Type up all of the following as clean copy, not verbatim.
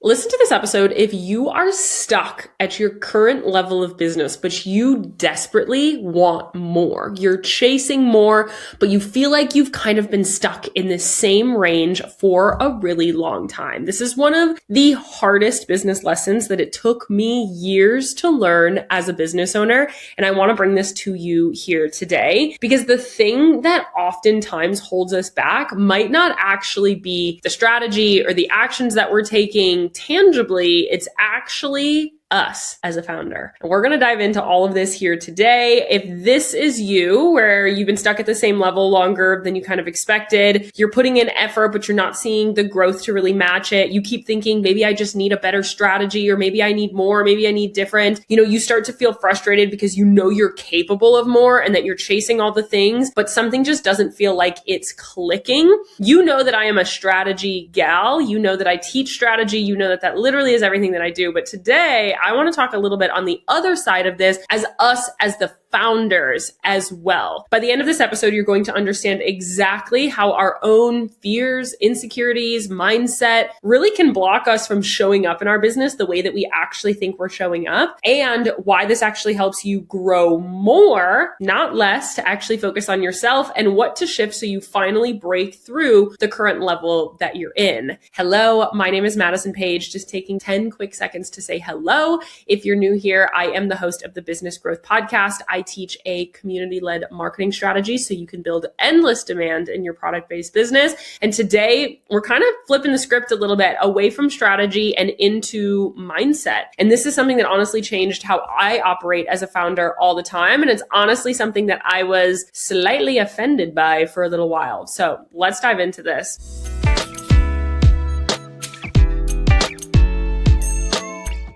Listen to this episode if you are stuck at your current level of business, but you desperately want more. You're chasing more, but you feel like you've kind of been stuck in the same range for a really long time. This is one of the hardest business lessons that it took me years to learn as a business owner. And I want to bring this to you here today because the thing that oftentimes holds us back might not actually be the strategy or the actions that we're taking tangibly. It's actually us as a founder. And we're going to dive into all of this here today. If this is you, where you've been stuck at the same level longer than you kind of expected, you're putting in effort, but you're not seeing the growth to really match it. You keep thinking, maybe I just need a better strategy, or maybe I need more, maybe I need different. You start to feel frustrated because you're capable of more and that you're chasing all the things, but something just doesn't feel like it's clicking. You know that I am a strategy gal. You know that I teach strategy. You know that literally is everything that I do. But today, I want to talk a little bit on the other side of this as us as the founders as well. By the end of this episode, you're going to understand exactly how our own fears, insecurities, mindset really can block us from showing up in our business the way that we actually think we're showing up, and why this actually helps you grow more, not less, to actually focus on yourself, and what to shift so you finally break through the current level that you're in. Hello, my name is Madison Page. Just taking 10 quick seconds to say hello. If you're new here, I am the host of the Business Growth Podcast. I teach a community-led marketing strategy so you can build endless demand in your product-based business. And today, we're kind of flipping the script a little bit away from strategy and into mindset. And this is something that honestly changed how I operate as a founder all the time. And it's honestly something that I was slightly offended by for a little while. So let's dive into this.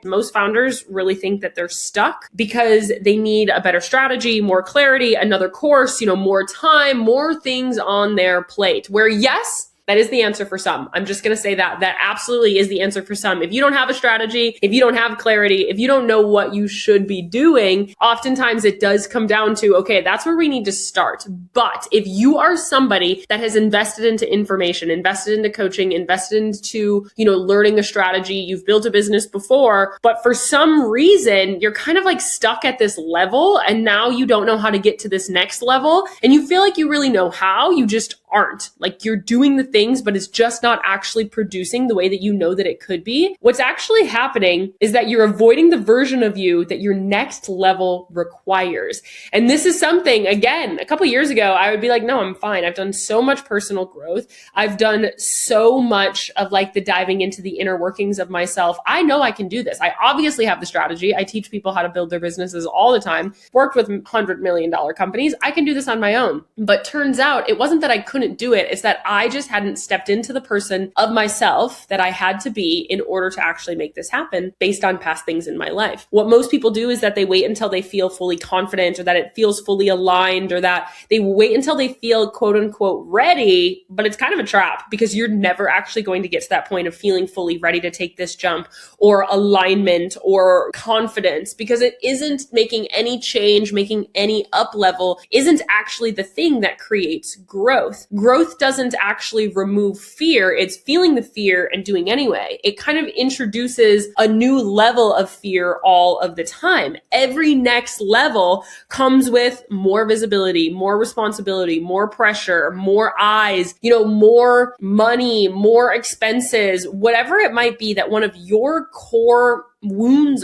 Most founders really think that they're stuck because they need a better strategy, more clarity, another course, more time, more things on their plate. Where yes, that is the answer for some. I'm just going to say that absolutely is the answer for some. If you don't have a strategy, if you don't have clarity, if you don't know what you should be doing, oftentimes it does come down to, okay, that's where we need to start. But if you are somebody that has invested into information, invested into coaching, invested into, learning a strategy, you've built a business before, but for some reason, you're kind of like stuck at this level and now you don't know how to get to this next level and you feel like you really know how, you just aren't. Like you're doing the things, but it's just not actually producing the way that you know that it could be. What's actually happening is that you're avoiding the version of you that your next level requires. And this is something, again, a couple of years ago, I would be like, no, I'm fine. I've done so much personal growth. I've done so much of like the diving into the inner workings of myself. I know I can do this. I obviously have the strategy. I teach people how to build their businesses all the time, worked with $100 million companies. I can do this on my own. But turns out it wasn't that I couldn't do it. It's that I just hadn't stepped into the person of myself that I had to be in order to actually make this happen based on past things in my life. What most people do is that they wait until they feel fully confident or that it feels fully aligned or that they wait until they feel quote unquote ready, but it's kind of a trap because you're never actually going to get to that point of feeling fully ready to take this jump or alignment or confidence because it isn't making any change, making any up level isn't actually the thing that creates growth. Growth doesn't actually remove fear. It's feeling the fear and doing anyway. It kind of introduces a new level of fear all of the time. Every next level comes with more visibility, more responsibility, more pressure, more eyes, more money, more expenses, whatever it might be that one of your core wounds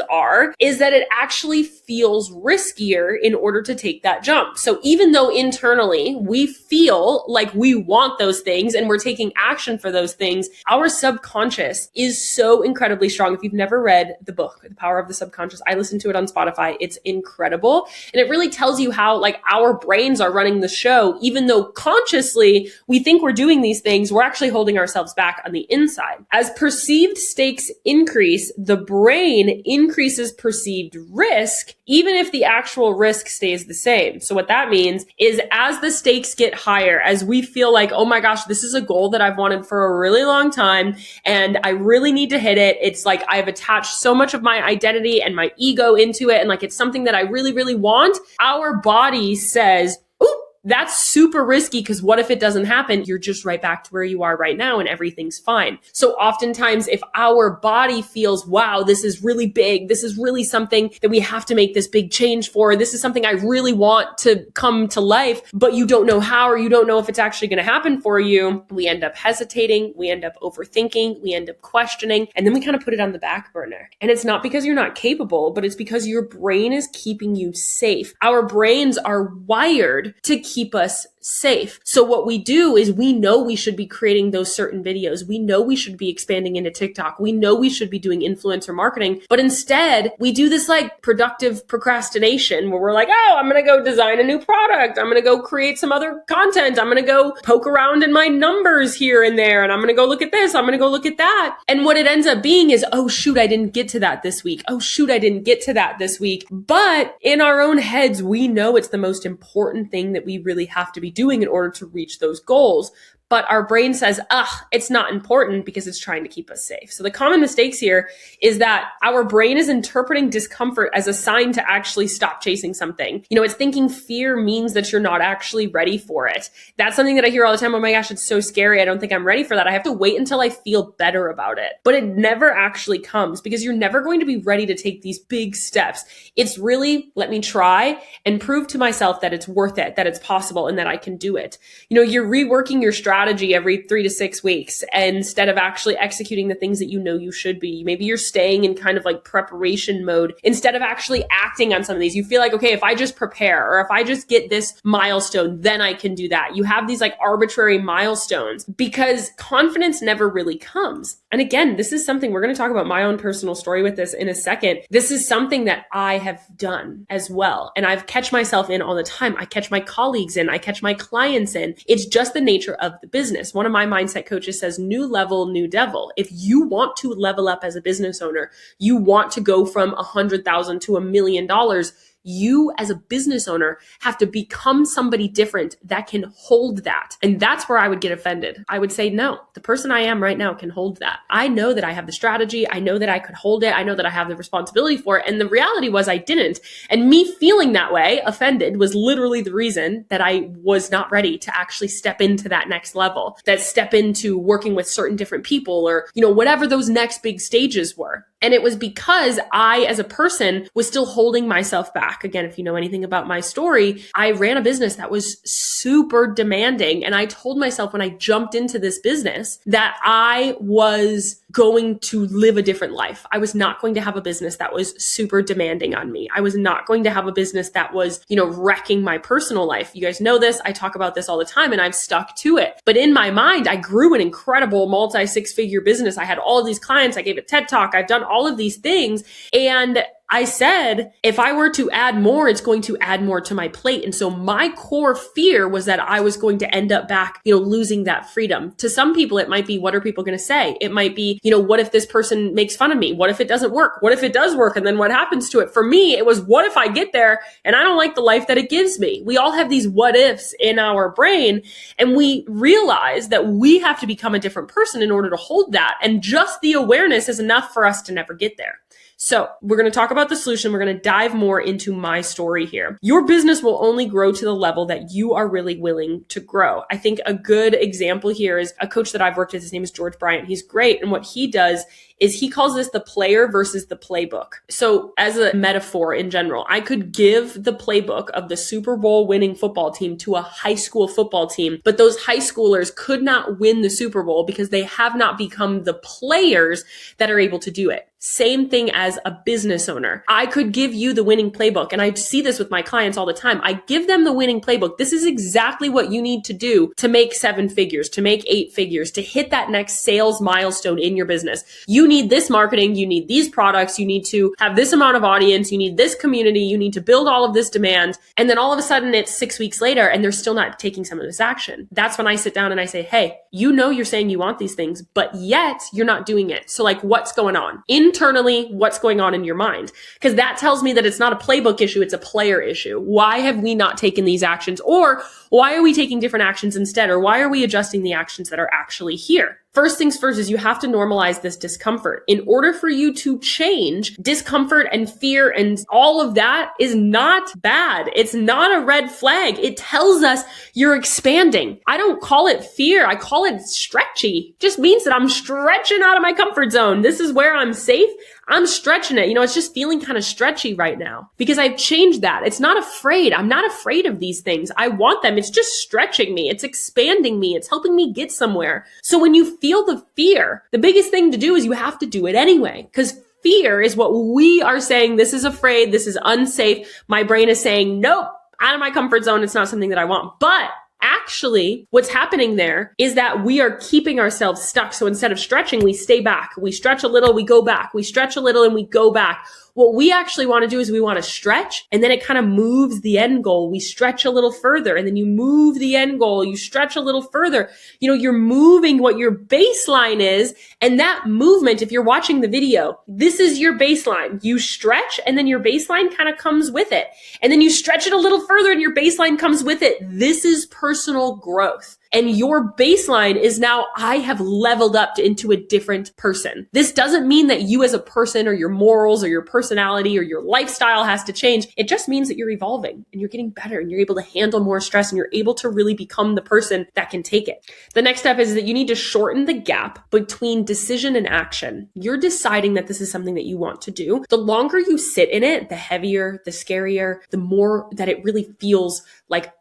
is that it actually feels riskier in order to take that jump. So even though internally we feel like we want those things and we're taking action for those things, our subconscious is so incredibly strong. If you've never read the book, The Power of the Subconscious, I listened to it on Spotify. It's incredible. And it really tells you how like our brains are running the show. Even though consciously we think we're doing these things, we're actually holding ourselves back on the inside. As perceived stakes increase, the brain increases perceived risk, even if the actual risk stays the same. So what that means is as the stakes get higher, as we feel like, oh my gosh, this is a goal that I've wanted for a really long time and I really need to hit it. It's like I've attached so much of my identity and my ego into it. And like, it's something that I really, really want. Our body says, That's super risky because what if it doesn't happen? You're just right back to where you are right now and everything's fine. So oftentimes if our body feels, wow, this is really big, this is really something that we have to make this big change for, this is something I really want to come to life, but you don't know how, or you don't know if it's actually going to happen for you, we end up hesitating, we end up overthinking, we end up questioning, and then we kind of put it on the back burner. And it's not because you're not capable, but it's because your brain is keeping you safe. Our brains are wired to keep us safe. So what we do is we know we should be creating those certain videos. We know we should be expanding into TikTok. We know we should be doing influencer marketing, but instead we do this like productive procrastination where we're like, oh, I'm going to go design a new product. I'm going to go create some other content. I'm going to go poke around in my numbers here and there. And I'm going to go look at this. I'm going to go look at that. And what it ends up being is, oh shoot, I didn't get to that this week. Oh shoot, I didn't get to that this week. But in our own heads, we know it's the most important thing that we really have to be doing in order to reach those goals. But our brain says, it's not important because it's trying to keep us safe. So the common mistakes here is that our brain is interpreting discomfort as a sign to actually stop chasing something. It's thinking fear means that you're not actually ready for it. That's something that I hear all the time. Oh my gosh, it's so scary. I don't think I'm ready for that. I have to wait until I feel better about it. But it never actually comes because you're never going to be ready to take these big steps. It's really, let me try and prove to myself that it's worth it, that it's possible, and that I can do it. You're reworking your strategy every 3 to 6 weeks instead of actually executing the things that you know you should be. Maybe you're staying in kind of like preparation mode instead of actually acting on some of these. You feel like, okay, if I just prepare or if I just get this milestone, then I can do that. You have these like arbitrary milestones because confidence never really comes. And again, this is something we're going to talk about my own personal story with this in a second. This is something that I have done as well. And I've catch myself in all the time. I catch my colleagues in, I catch my clients in. It's just the nature of the business. One of my mindset coaches says, new level, new devil. If you want to level up as a business owner, you want to go from $100,000 to $1 million, you as a business owner have to become somebody different that can hold that. And that's where I would get offended. I would say, no, the person I am right now can hold that. I know that I have the strategy. I know that I could hold it. I know that I have the responsibility for it. And the reality was I didn't. And me feeling that way, offended, was literally the reason that I was not ready to actually step into that next level, that step into working with certain different people or, whatever those next big stages were. And it was because I, as a person, was still holding myself back. Again, if you know anything about my story, I ran a business that was super demanding. And I told myself when I jumped into this business that I was going to live a different life. I was not going to have a business that was super demanding on me. I was not going to have a business that was, wrecking my personal life. You guys know this. I talk about this all the time and I've stuck to it. But in my mind, I grew an incredible multi-6-figure business. I had all of these clients. I gave a TED Talk. I've done all of these things. And I said, if I were to add more, it's going to add more to my plate. And so my core fear was that I was going to end up back, losing that freedom. To some people, it might be, what are people going to say? It might be, what if this person makes fun of me? What if it doesn't work? What if it does work? And then what happens to it? For me, it was, what if I get there and I don't like the life that it gives me? We all have these what ifs in our brain. And we realize that we have to become a different person in order to hold that. And just the awareness is enough for us to never get there. So we're going to talk about the solution. We're going to dive more into my story here. Your business will only grow to the level that you are really willing to grow. I think a good example here is a coach that I've worked with. His name is George Bryant. He's great. And what he does is he calls this the player versus the playbook. So as a metaphor in general, I could give the playbook of the Super Bowl winning football team to a high school football team, but those high schoolers could not win the Super Bowl because they have not become the players that are able to do it. Same thing as a business owner. I could give you the winning playbook, and I see this with my clients all the time. I give them the winning playbook. This is exactly what you need to do to make 7 figures, to make 8 figures, to hit that next sales milestone in your business. You need this marketing, you need these products, you need to have this amount of audience, you need this community, you need to build all of this demand. And then all of a sudden it's 6 weeks later and they're still not taking some of this action. That's when I sit down and I say, hey, you're saying you want these things, but yet you're not doing it. So like, what's going on? Internally, what's going on in your mind? Because that tells me that it's not a playbook issue, it's a player issue. Why have we not taken these actions? Or why are we taking different actions instead? Or why are we adjusting the actions that are actually here? First things first is you have to normalize this discomfort. In order for you to change, discomfort and fear and all of that is not bad. It's not a red flag. It tells us you're expanding. I don't call it fear. I call it stretchy. It just means that I'm stretching out of my comfort zone. This is where I'm safe. I'm stretching it. It's just feeling kind of stretchy right now because I've changed that. It's not afraid. I'm not afraid of these things. I want them. It's just stretching me. It's expanding me. It's helping me get somewhere. So when you feel the fear, the biggest thing to do is you have to do it anyway, because fear is what we are saying. This is afraid. This is unsafe. My brain is saying, nope, out of my comfort zone. It's not something that I want. But actually, what's happening there is that we are keeping ourselves stuck. So instead of stretching, we stay back. We stretch a little, we go back. We stretch a little and we go back. What we actually want to do is we want to stretch, and then it kind of moves the end goal. We stretch a little further, and then you move the end goal. You stretch a little further. You're moving what your baseline is. And that movement, if you're watching the video, this is your baseline. You stretch, and then your baseline kind of comes with it. And then you stretch it a little further, and your baseline comes with it. This is personal growth. And your baseline is now, I have leveled up into a different person. This doesn't mean that you as a person or your morals or your personality or your lifestyle has to change. It just means that you're evolving and you're getting better and you're able to handle more stress and you're able to really become the person that can take it. The next step is that you need to shorten the gap between decision and action. You're deciding that this is something that you want to do. The longer you sit in it, the heavier, the scarier, the more that it really feels like,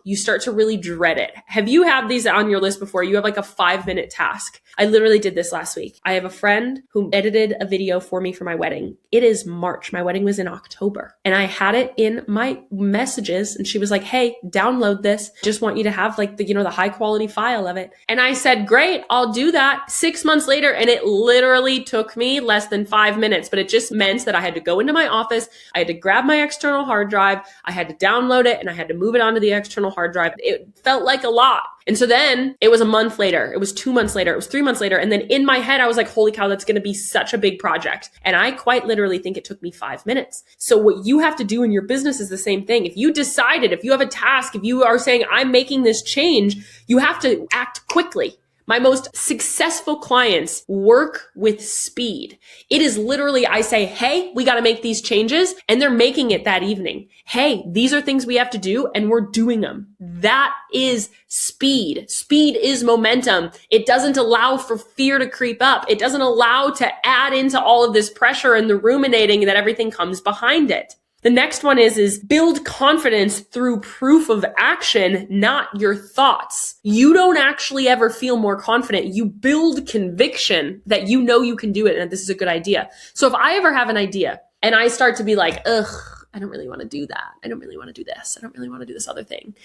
you start to really dread it. Have you had these on your list before? You have like a 5-minute task. I literally did this last week. I have a friend who edited a video for me for my wedding. It is March. My wedding was in October. And I had it in my messages and she was like, hey, download this. Just want you to have like the high quality file of it. And I said, great, I'll do that. 6 months later, and it literally took me less than 5 minutes, but it just meant that I had to go into my office. I had to grab my external hard drive. I had to download it and I had to move it onto the external hard drive. It felt like a lot. And so then it was a month later, it was 2 months later, it was 3 months later. And then in my head, I was like, holy cow, that's going to be such a big project. And I quite literally think it took me 5 minutes. So what you have to do in your business is the same thing. If you decided, if you have a task, if you are saying, I'm making this change, you have to act quickly. My most successful clients work with speed. It is literally, I say, hey, we got to make these changes. And they're making it that evening. Hey, these are things we have to do and we're doing them. That is speed. Speed is momentum. It doesn't allow for fear to creep up. It doesn't allow to add into all of this pressure and the ruminating that everything comes behind it. The next one is build confidence through proof of action, not your thoughts. You don't actually ever feel more confident. You build conviction that you know you can do it and that this is a good idea. So if I ever have an idea and I start to be like, I don't really want to do that. I don't really want to do this. I don't really want to do this other thing.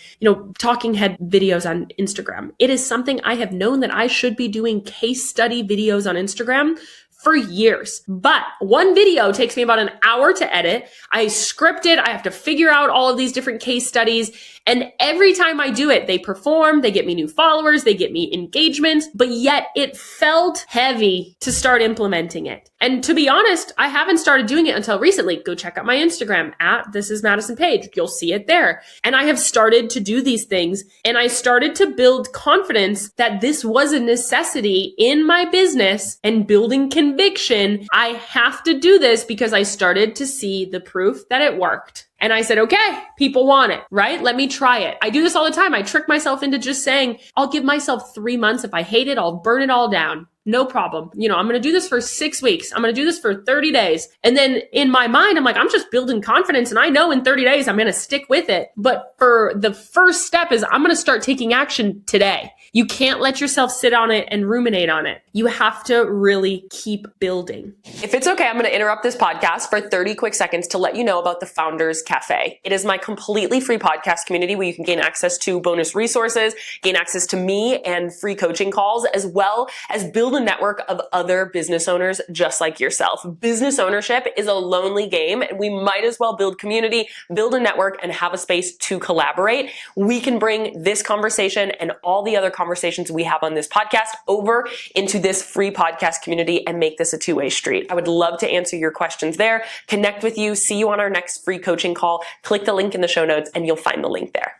Talking head videos on Instagram. It is something I have known that I should be doing case study videos on Instagram for years. But one video takes me about an hour to edit. I script it. I have to figure out all of these different case studies. And every time I do it, they perform, they get me new followers, they get me engagement, but yet it felt heavy to start implementing it. And to be honest, I haven't started doing it until recently. Go check out my Instagram at This Is Madison Page. You'll see it there. And I have started to do these things and I started to build confidence that this was a necessity in my business and building conviction. I have to do this because I started to see the proof that it worked. And I said, okay, people want it, right? Let me try it. I do this all the time. I trick myself into just saying, I'll give myself 3 months. If I hate it, I'll burn it all down. No problem. I'm going to do this for 6 weeks. I'm going to do this for 30 days. And then in my mind, I'm like, I'm just building confidence. And I know in 30 days, I'm going to stick with it. But for the first step is I'm going to start taking action today. You can't let yourself sit on it and ruminate on it. You have to really keep building. If it's okay, I'm going to interrupt this podcast for 30 quick seconds to let you know about the Founders Cafe. It is my completely free podcast community where you can gain access to bonus resources, gain access to me and free coaching calls, as well as build a network of other business owners just like yourself. Business ownership is a lonely game, and we might as well build community, build a network, and have a space to collaborate. We can bring this conversation and all the other conversations we have on this podcast over into this free podcast community and make this a two-way street. I would love to answer your questions there, connect with you, see you on our next free coaching call. Click the link in the show notes and you'll find the link there.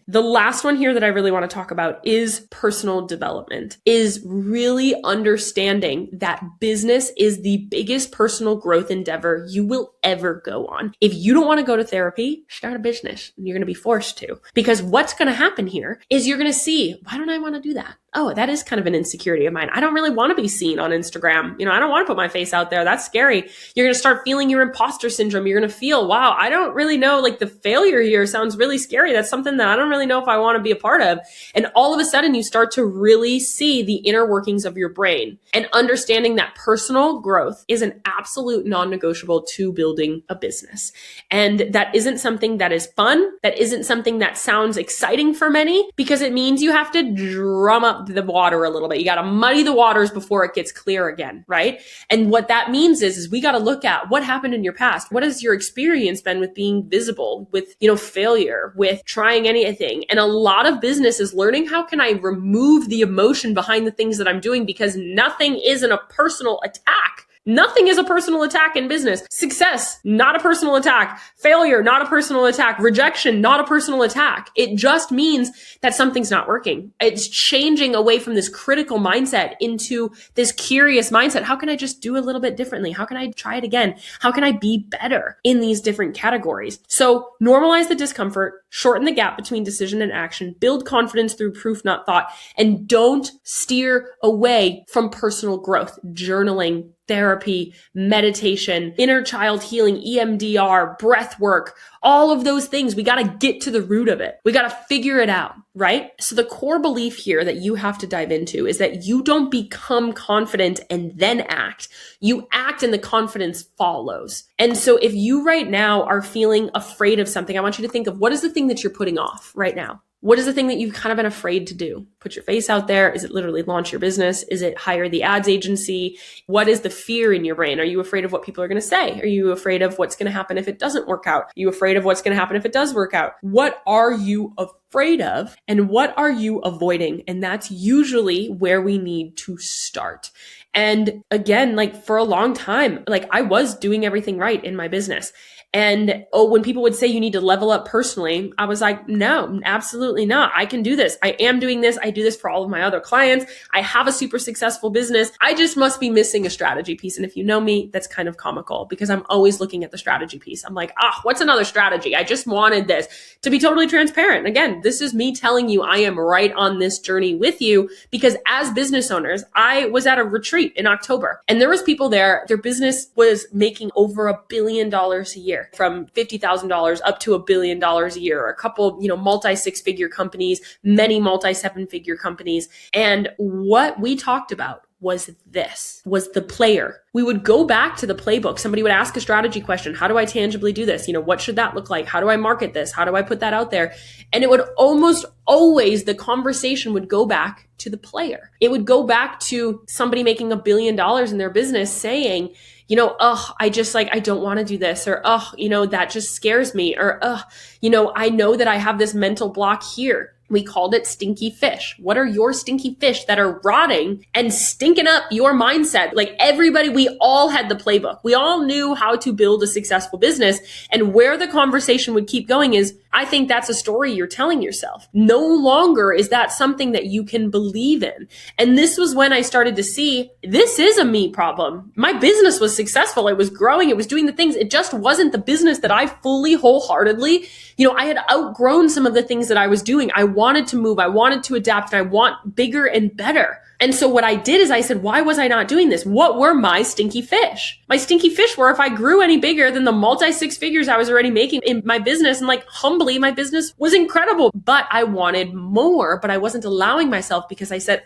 The last one here that I really want to talk about is personal development, is really understanding that business is the biggest personal growth endeavor you will ever go on. If you don't want to go to therapy, start a business. You're going to be forced to, because what's going to happen here is you're going to see, why don't I want to do that? Oh, that is kind of an insecurity of mine. I don't really want to be seen on Instagram. I don't want to put my face out there. That's scary. You're going to start feeling your imposter syndrome. You're going to feel, wow, I don't really know, like the failure here sounds really scary. That's something that I don't really know if I want to be a part of. And all of a sudden you start to really see the inner workings of your brain, and understanding that personal growth is an absolute non-negotiable to building a business. And that isn't something that is fun. That isn't something that sounds exciting for many, because it means you have to drum up the water a little bit. You got to muddy the waters before it gets clear again, right? And what that means is we got to look at what happened in your past. What has your experience been with being visible, with, failure, with trying anything? And a lot of business is learning, how can I remove the emotion behind the things that I'm doing? Because nothing isn't a personal attack. Nothing is a personal attack in business. Success, not a personal attack. Failure, not a personal attack. Rejection, not a personal attack. It just means that something's not working. It's changing away from this critical mindset into this curious mindset. How can I just do a little bit differently? How can I try it again? How can I be better in these different categories? So normalize the discomfort, shorten the gap between decision and action, build confidence through proof, not thought, and don't steer away from personal growth, journaling, therapy, meditation, inner child healing, EMDR, breath work, all of those things. We got to get to the root of it. We got to figure it out, right? So the core belief here that you have to dive into is that you don't become confident and then act. You act and the confidence follows. And so if you right now are feeling afraid of something, I want you to think of, what is the thing that you're putting off right now? What is the thing that you've kind of been afraid to do? Put your face out there. Is it literally launch your business? Is it hire the ads agency? What is the fear in your brain? Are you afraid of what people are going to say? Are you afraid of what's going to happen if it doesn't work out? Are you afraid of what's going to happen if it does work out? What are you afraid of, and what are you avoiding? And that's usually where we need to start. And again, like for a long time, like I was doing everything right in my business. And when people would say you need to level up personally, I was like, no, absolutely not. I can do this. I am doing this. I do this for all of my other clients. I have a super successful business. I just must be missing a strategy piece. And if you know me, that's kind of comical because I'm always looking at the strategy piece. I'm like, what's another strategy? I just wanted this. To be totally transparent, again, this is me telling you I am right on this journey with you, because as business owners, I was at a retreat in October and there was people there. Their business was making over $1 billion a year, from $50,000 up to $1 billion a year, a couple, multi-6-figure companies, many multi-7-figure companies. And what we talked about was the player. We would go back to the playbook. Somebody would ask a strategy question. How do I tangibly do this? What should that look like? How do I market this? How do I put that out there? And it would almost always, the conversation would go back to the player. It would go back to somebody making $1 billion in their business saying, I don't want to do this, or, that just scares me, or, I know that I have this mental block here. We called it stinky fish. What are your stinky fish that are rotting and stinking up your mindset? Like everybody, we all had the playbook. We all knew how to build a successful business. And where the conversation would keep going is, I think that's a story you're telling yourself. No longer is that something that you can believe in. And this was when I started to see, this is a me problem. My business was successful. It was growing. It was doing the things. It just wasn't the business that I fully, wholeheartedly, I had outgrown some of the things that I was doing. I wanted to move. I wanted to adapt. And I want bigger and better. And so what I did is I said, why was I not doing this? What were my stinky fish? My stinky fish were, if I grew any bigger than the multi-6 figures I was already making in my business, and humbly, my business was incredible, but I wanted more, but I wasn't allowing myself because I said,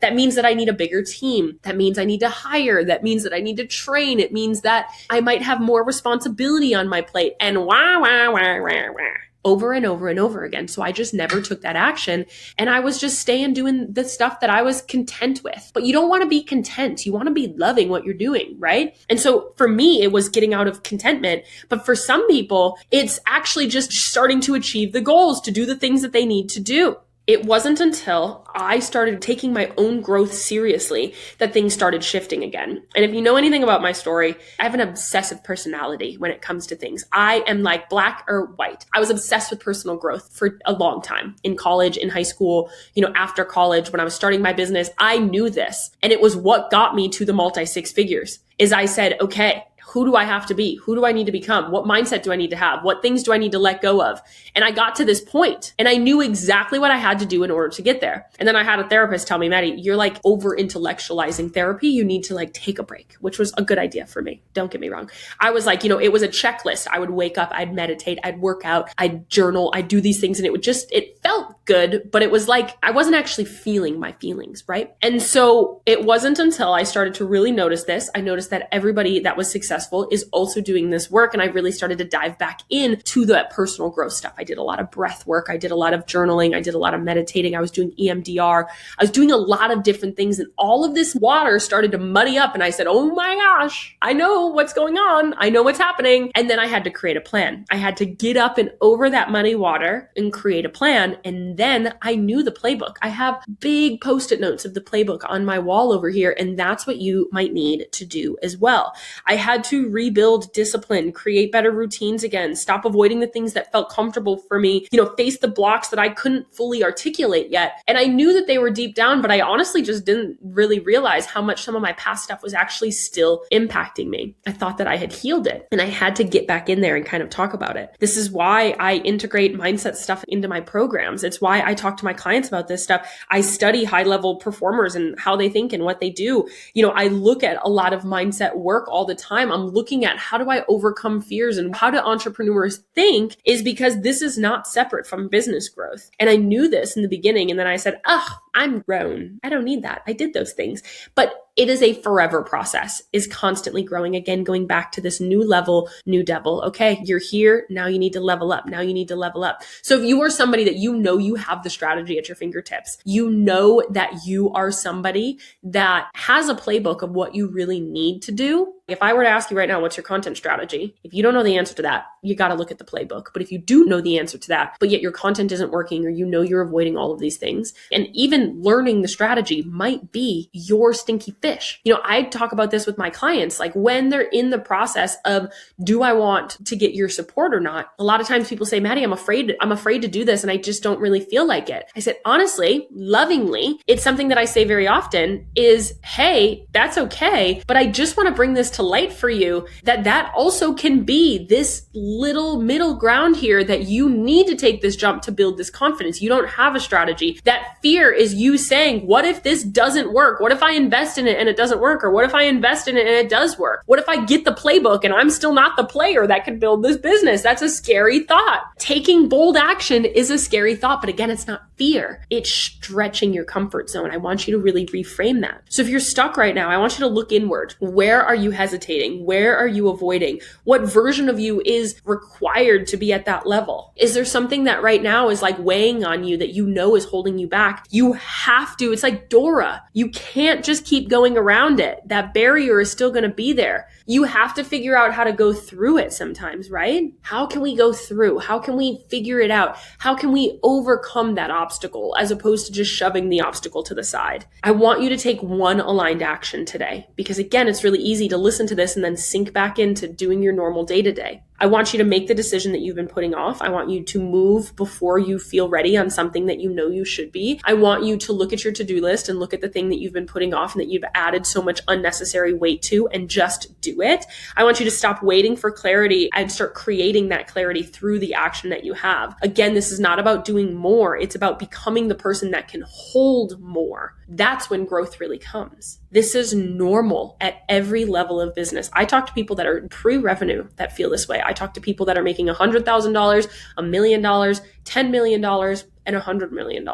that means that I need a bigger team. That means I need to hire. That means that I need to train. It means that I might have more responsibility on my plate, and over and over and over again. So I just never took that action. And I was just staying doing the stuff that I was content with. But you don't want to be content. You want to be loving what you're doing, right? And so for me, it was getting out of contentment. But for some people, it's actually just starting to achieve the goals, to do the things that they need to do. It wasn't until I started taking my own growth seriously that things started shifting again. And if you know anything about my story, I have an obsessive personality when it comes to things. I am like black or white. I was obsessed with personal growth for a long time in college, in high school, after college, when I was starting my business. I knew this, and it was what got me to the multi six figures. Is I said, okay, who do I have to be? Who do I need to become? What mindset do I need to have? What things do I need to let go of? And I got to this point and I knew exactly what I had to do in order to get there. And then I had a therapist tell me, Maddie, you're like over intellectualizing therapy. You need to like take a break, which was a good idea for me. Don't get me wrong. I was like, it was a checklist. I would wake up, I'd meditate, I'd work out, I'd journal, I'd do these things. And it felt good, but it was like, I wasn't actually feeling my feelings, right? And so it wasn't until I started to really notice this. I noticed that everybody that was successful is also doing this work. And I really started to dive back into that personal growth stuff. I did a lot of breath work. I did a lot of journaling. I did a lot of meditating. I was doing EMDR. I was doing a lot of different things. And all of this water started to muddy up. And I said, oh my gosh, I know what's going on. I know what's happening. And then I had to create a plan. I had to get up and over that muddy water and create a plan. And then I knew the playbook. I have big Post-it notes of the playbook on my wall over here. And that's what you might need to do as well. I had to rebuild discipline, create better routines again, stop avoiding the things that felt comfortable for me, face the blocks that I couldn't fully articulate yet. And I knew that they were deep down, but I honestly just didn't really realize how much some of my past stuff was actually still impacting me. I thought that I had healed it and I had to get back in there and kind of talk about it. This is why I integrate mindset stuff into my programs. It's why I talk to my clients about this stuff. I study high-level performers and how they think and what they do. I look at a lot of mindset work all the time. I'm looking at how do I overcome fears and how do entrepreneurs think, is because this is not separate from business growth. And I knew this in the beginning. And then I said, I'm grown. I don't need that. I did those things. But it is a forever process, is constantly growing. Again, going back to this new level, new devil. Okay, you're here. Now you need to level up. Now you need to level up. So if you are somebody that you have the strategy at your fingertips, you know that you are somebody that has a playbook of what you really need to do. If I were to ask you right now, what's your content strategy? If you don't know the answer to that, you got to look at the playbook. But if you do know the answer to that, but yet your content isn't working, or you're avoiding all of these things, and even learning the strategy might be your stinky fish. I talk about this with my clients, like when they're in the process of, do I want to get your support or not? A lot of times people say, Maddie, I'm afraid to do this and I just don't really feel like it. I said, honestly, lovingly, it's something that I say very often is, hey, that's okay, but I just want to bring this to light for you that also can be this little middle ground here, that you need to take this jump to build this confidence. You don't have a strategy. That fear is you saying, what if this doesn't work? What if I invest in it and it doesn't work? Or what if I invest in it and it does work? What if I get the playbook and I'm still not the player that could build this business? That's a scary thought. Taking bold action is a scary thought, but again, it's not fear. It's stretching your comfort zone. I want you to really reframe that. So if you're stuck right now, I want you to look inward. Where are you hesitating? Where are you avoiding? What version of you is required to be at that level? Is there something that right now is like weighing on you that is holding you back? You have to. It's like Dora. You can't just keep going around it. That barrier is still going to be there. You have to figure out how to go through it sometimes, right? How can we go through? How can we figure it out? How can we overcome that obstacle as opposed to just shoving the obstacle to the side? I want you to take one aligned action today, because again, it's really easy to listen to this and then sink back into doing your normal day-to-day. I want you to make the decision that you've been putting off. I want you to move before you feel ready on something that you know you should be. I want you to look at your to-do list and look at the thing that you've been putting off and that you've added so much unnecessary weight to, and just do it. I want you to stop waiting for clarity and start creating that clarity through the action that you have. Again, this is not about doing more. It's about becoming the person that can hold more. That's when growth really comes. This is normal at every level of business. I talk to people that are pre-revenue that feel this way. I talk to people that are making $100,000, $1 million, $10 million, and $100 million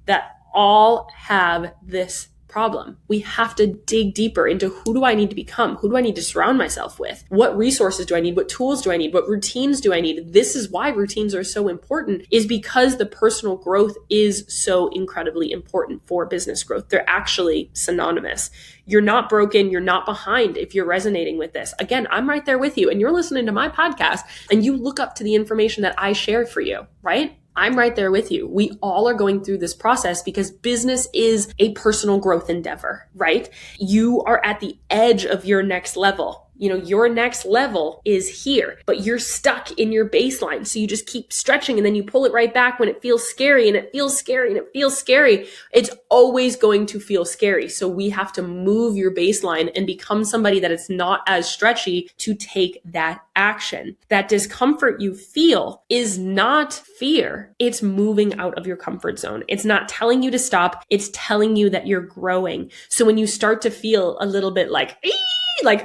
that all have this problem. We have to dig deeper into, who do I need to become? Who do I need to surround myself with? What resources do I need? What tools do I need? What routines do I need? This is why routines are so important, is because the personal growth is so incredibly important for business growth. They're actually synonymous. You're not broken. You're not behind if you're resonating with this. Again, I'm right there with you, and you're listening to my podcast and you look up to the information that I share for you, right? I'm right there with you. We all are going through this process because business is a personal growth endeavor, right? You are at the edge of your next level. Your next level is here, but you're stuck in your baseline. So you just keep stretching and then you pull it right back when it feels scary and it feels scary and it feels scary. It's always going to feel scary. So we have to move your baseline and become somebody that it's not as stretchy to take that action. That discomfort you feel is not fear. It's moving out of your comfort zone. It's not telling you to stop. It's telling you that you're growing. So when you start to feel a little bit like,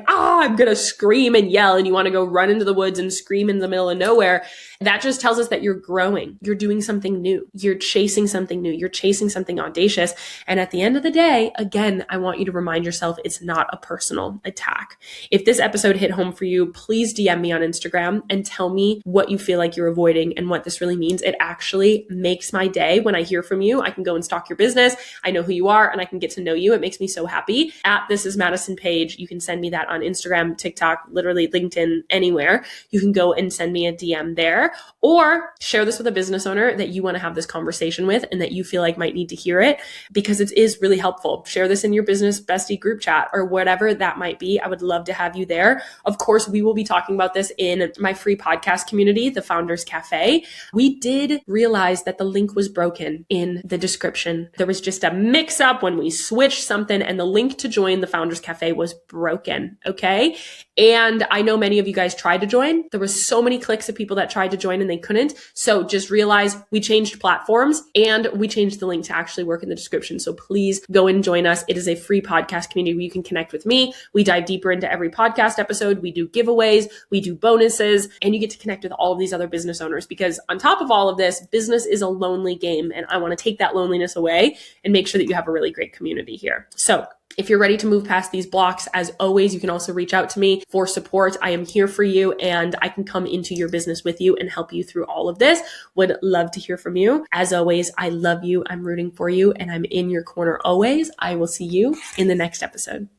I'm going to scream and yell, and you want to go run into the woods and scream in the middle of nowhere, that just tells us that you're growing. You're doing something new. You're chasing something new. You're chasing something audacious. And at the end of the day, again, I want you to remind yourself it's not a personal attack. If this episode hit home for you, please DM me on Instagram and tell me what you feel like you're avoiding and what this really means. It actually makes my day when I hear from you. I can go and stalk your business. I know who you are and I can get to know you. It makes me so happy. At This Is Madison page, you can send me that on Instagram, TikTok, literally LinkedIn, anywhere. You can go and send me a DM there. Or share this with a business owner that you want to have this conversation with and that you feel like might need to hear it, because it is really helpful. Share this in your business bestie group chat or whatever that might be. I would love to have you there. Of course, we will be talking about this in my free podcast community, the Founders Cafe. We did realize that the link was broken in the description. There was just a mix up when we switched something and the link to join the Founders Cafe was broken. Okay. And I know many of you guys tried to join. There was so many clicks of people that tried to join and they couldn't. So just realize we changed platforms and we changed the link to actually work in the description. So please go and join us. It is a free podcast community where you can connect with me. We dive deeper into every podcast episode. We do giveaways, we do bonuses, and you get to connect with all of these other business owners, because on top of all of this, business is a lonely game. And I want to take that loneliness away and make sure that you have a really great community here. So if you're ready to move past these blocks, as always, you can also reach out to me for support. I am here for you and I can come into your business with you and help you through all of this. Would love to hear from you. As always, I love you. I'm rooting for you and I'm in your corner always. I will see you in the next episode.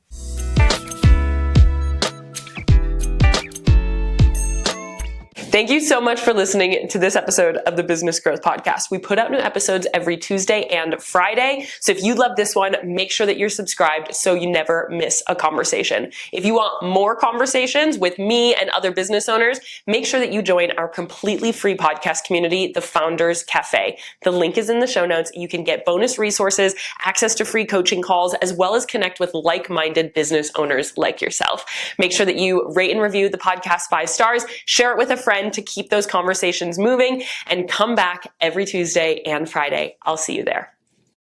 Thank you so much for listening to this episode of the Business Growth Podcast. We put out new episodes every Tuesday and Friday. So if you love this one, make sure that you're subscribed so you never miss a conversation. If you want more conversations with me and other business owners, make sure that you join our completely free podcast community, the Founders Cafe. The link is in the show notes. You can get bonus resources, access to free coaching calls, as well as connect with like-minded business owners like yourself. Make sure that you rate and review the podcast 5 stars, share it with a friend to keep those conversations moving, and come back every Tuesday and Friday. I'll see you there.